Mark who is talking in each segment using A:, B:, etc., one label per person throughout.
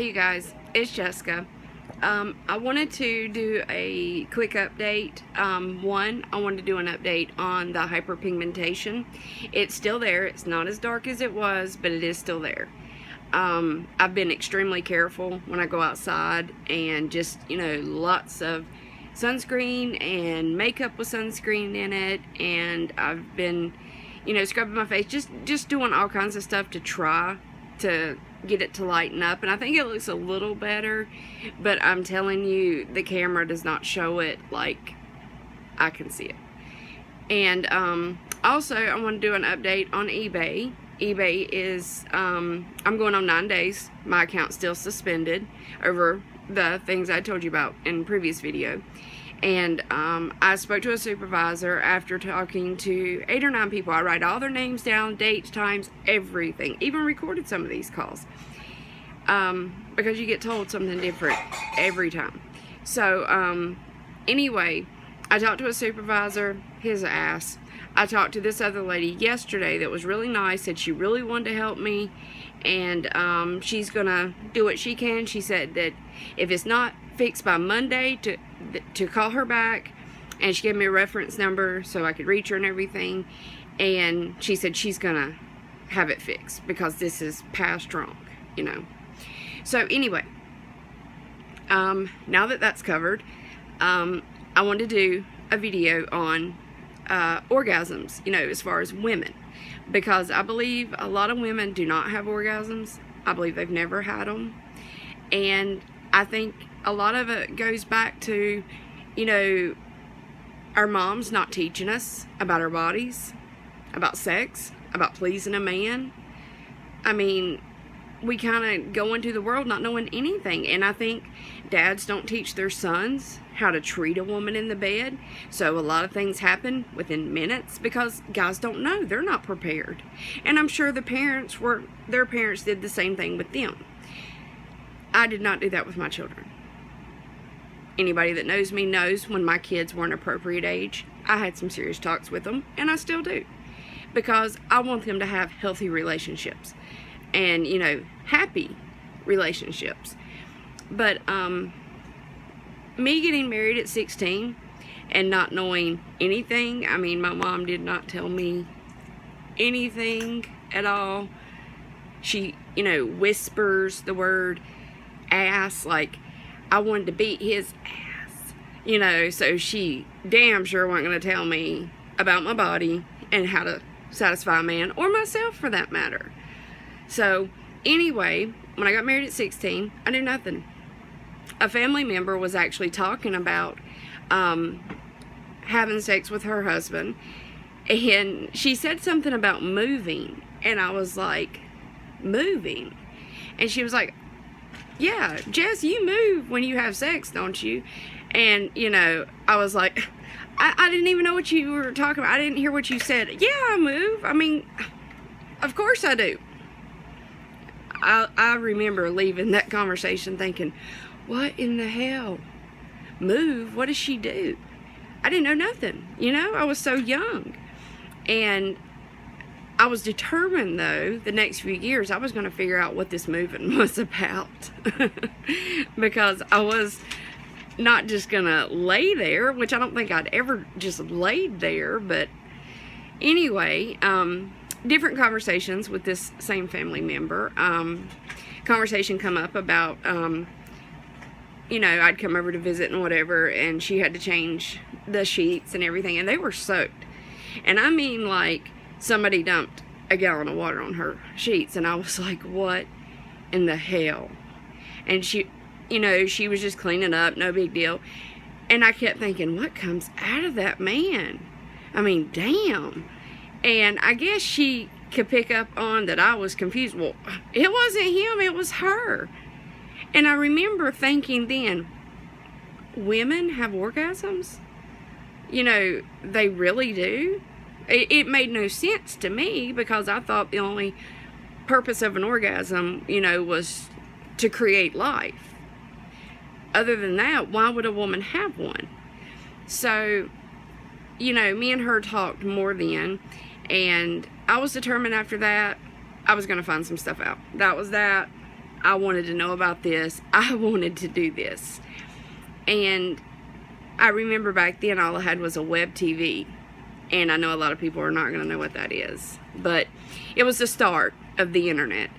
A: Hey you guys, it's Jessica. I wanted to do a quick update. One, I wanted to do an update on the hyperpigmentation. It's still there. It's not as dark as it was, but it is still there. I've been extremely careful when I go outside and just, lots of sunscreen and makeup with sunscreen in it, and I've been, scrubbing my face, just doing all kinds of stuff to try to get it to lighten up, and I think it looks a little better, but I'm telling you, the camera does not show it like I can see it. And also I want to do an update on eBay. eBay is I'm going on 9 days. My account's still suspended over the things I told you about in the previous video. And I spoke to a supervisor after talking to 8 or 9 people. I write all their names down, dates, times, everything. Even recorded some of these calls. Because you get told something different every time. So, anyway, I talked to a supervisor, his ass. I talked to this other lady yesterday that was really nice, said she really wanted to help me. And she's going to do what she can. She said that if it's not fixed by Monday, to call her back, and she gave me a reference number so I could reach her and everything, and she said she's gonna have it fixed because this is past wrong, So anyway, now that that's covered, I wanted to do a video on orgasms, as far as women, because I believe a lot of women do not have orgasms. I believe they've never had them, and I think a lot of it goes back to, our moms not teaching us about our bodies, about sex, about pleasing a man. I mean, we kind of go into the world not knowing anything, and I think dads don't teach their sons how to treat a woman in the bed, so a lot of things happen within minutes because guys don't know. They're not prepared, and I'm sure their parents did the same thing with them. I did not do that with my children. Anybody that knows me knows when my kids were an appropriate age, I had some serious talks with them, and I still do. Because I want them to have healthy relationships and, happy relationships. But me getting married at 16 and not knowing anything, I mean, my mom did not tell me anything at all. She, whispers the word ass, like I wanted to beat his ass, so she damn sure wasn't going to tell me about my body and how to satisfy a man, or myself for that matter. So anyway, when I got married at 16, I knew nothing. A family member was actually talking about having sex with her husband, and she said something about moving, and I was like, moving? And she was like, yeah, Jess, you move when you have sex, don't you? And, I was like, I didn't even know what you were talking about. I didn't hear what you said. Yeah, I move. I mean, of course I do. I remember leaving that conversation thinking, what in the hell? Move? What does she do? I didn't know nothing. I was so young. And I was determined, though, the next few years, I was going to figure out what this moving was about. Because I was not just going to lay there, which I don't think I'd ever just laid there. But anyway, different conversations with this same family member. Conversation come up about, I'd come over to visit and whatever, and she had to change the sheets and everything, and they were soaked. And I mean, like, somebody dumped a gallon of water on her sheets, and I was like, what in the hell? And she, she was just cleaning up, no big deal. And I kept thinking, what comes out of that man? I mean, damn. And I guess she could pick up on that I was confused. Well, it wasn't him, it was her. And I remember thinking then, women have orgasms? They really do? It made no sense to me, because I thought the only purpose of an orgasm, was to create life. Other than that, why would a woman have one? So, me and her talked more then, and I was determined after that I was going to find some stuff out. That was that. I wanted to know about this. I wanted to do this. And I remember back then all I had was a web TV. And I know a lot of people are not going to know what that is. But it was the start of the internet.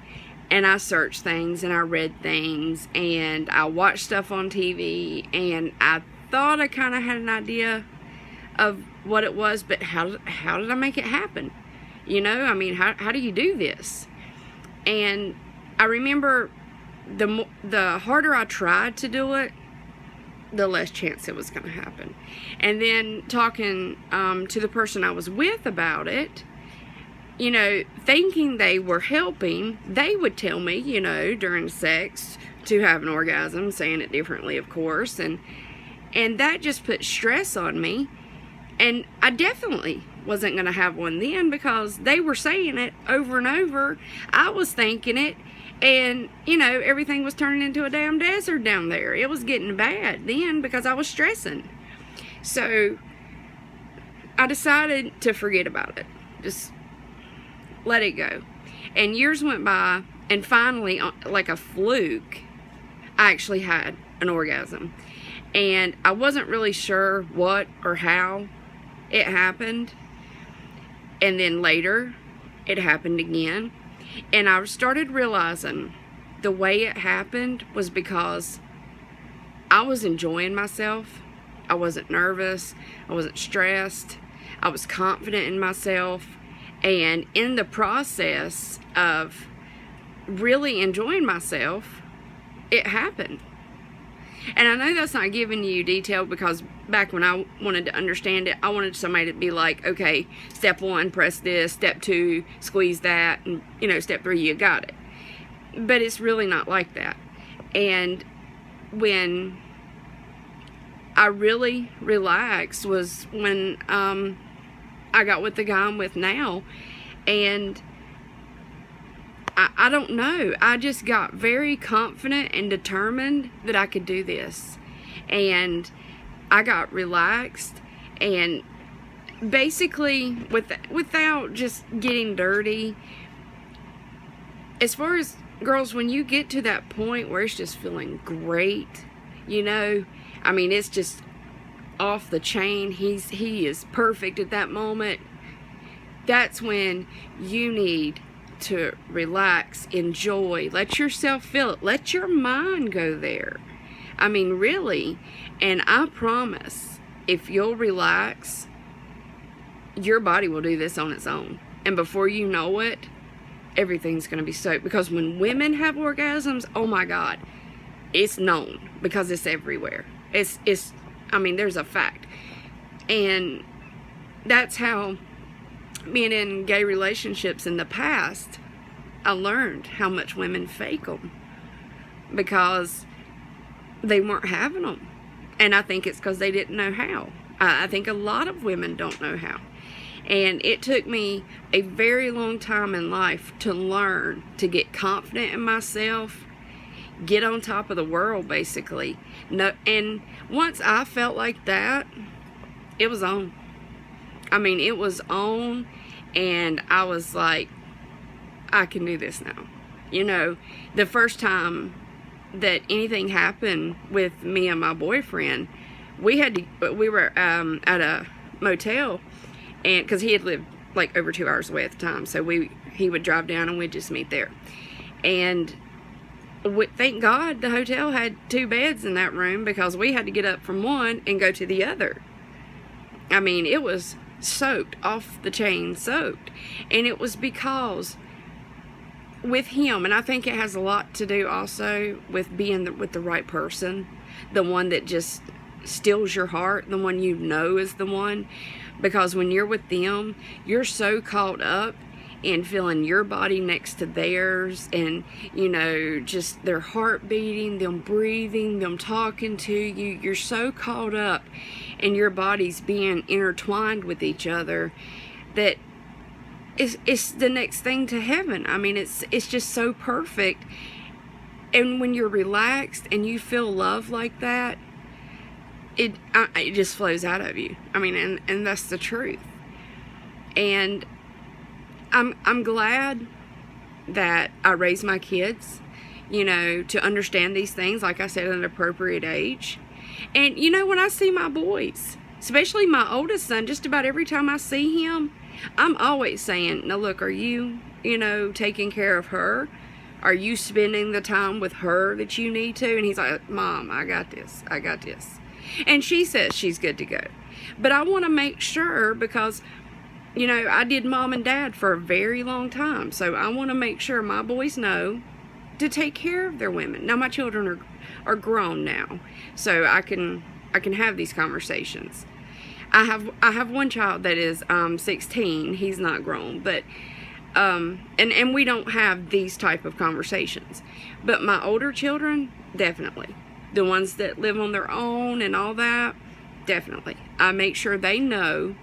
A: And I searched things and I read things and I watched stuff on TV. And I thought I kind of had an idea of what it was. But how did I make it happen? You know, I mean, how do you do this? And I remember the harder I tried to do it, the less chance it was going to happen. And then talking to the person I was with about it, you know, thinking they were helping, they would tell me, you know, during sex to have an orgasm, saying it differently, of course, and that just put stress on me. And I definitely wasn't going to have one then because they were saying it over and over. I was thinking it. And, you know, everything was turning into a damn desert down there. It was getting bad then because I was stressing. So, I decided to forget about it. Just let it go. And years went by, and finally, like a fluke, I actually had an orgasm. And I wasn't really sure what or how it happened. And then later, it happened again. And I started realizing the way it happened was because I was enjoying myself. I wasn't nervous. I wasn't stressed. I was confident in myself. And in the process of really enjoying myself, it happened. And I know that's not giving you detail because back when I wanted to understand it, I wanted somebody to be like, okay, step 1, press this, step 2, squeeze that, and, you know, step 3, you got it. But it's really not like that. And when I really relaxed was when I got with the guy I'm with now. And I don't know. I just got very confident and determined that I could do this. And I got relaxed. And basically, without just getting dirty, as far as girls, when you get to that point where it's just feeling great, you know, I mean, it's just off the chain. He is perfect at that moment. That's when you need to relax, enjoy, let yourself feel it, let your mind go there. I mean, really. And I promise, if you'll relax, your body will do this on its own. And before you know it, everything's going to be soaked. Because when women have orgasms, oh my God, it's known because it's everywhere. I mean, there's a fact. And that's how, being in gay relationships in the past, I learned how much women fake them because they weren't having them. And I think it's because they didn't know how. I think a lot of women don't know how. And it took me a very long time in life to learn to get confident in myself, get on top of the world, basically. No, and once I felt like that, it was on. I mean, it was on, and I was like, I can do this now. You know, the first time that anything happened with me and my boyfriend, we were at a motel, and because he had lived like over 2 hours away at the time, so he would drive down and we'd just meet there. And thank God the hotel had 2 beds in that room because we had to get up from one and go to the other. I mean, it was soaked, off the chain soaked. And it was because with him, and I think it has a lot to do also with being with the right person, the one that just steals your heart, the one you know is the one. Because when you're with them, you're so caught up in feeling your body next to theirs, and, you know, just their heart beating, them breathing, them talking to you. You're so caught up in your bodies being intertwined with each other that it's the next thing to heaven. I mean, it's just so perfect. And when you're relaxed and you feel love like that, it just flows out of you. I mean, and that's the truth. And I'm glad that I raised my kids, you know, to understand these things, like I said, at an appropriate age. And, you know, when I see my boys, especially my oldest son, just about every time I see him, I'm always saying, now look, are you, you know, taking care of her? Are you spending the time with her that you need to? And he's like, Mom, I got this. I got this. And she says she's good to go. But I want to make sure, because, you know, I did mom and dad for a very long time. So I want to make sure my boys know to take care of their women. Now, my children are grown now, so I can have these conversations. I have one child that is 16. He's not grown, but and we don't have these type of conversations. But my older children, definitely. The ones that live on their own and all that, definitely. I make sure they know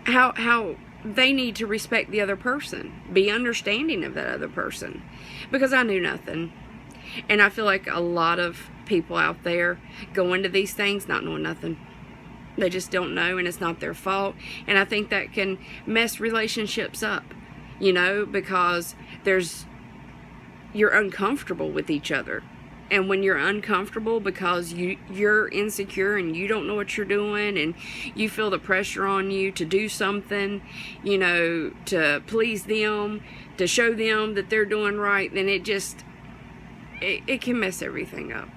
A: how they need to respect the other person, be understanding of that other person, because I knew nothing. And I feel like a lot of people out there go into these things not knowing nothing. They just don't know, and it's not their fault. And I think that can mess relationships up, you know, because you're uncomfortable with each other. And when you're uncomfortable because you're insecure and you don't know what you're doing, and you feel the pressure on you to do something, you know, to please them, to show them that they're doing right, then it can mess everything up.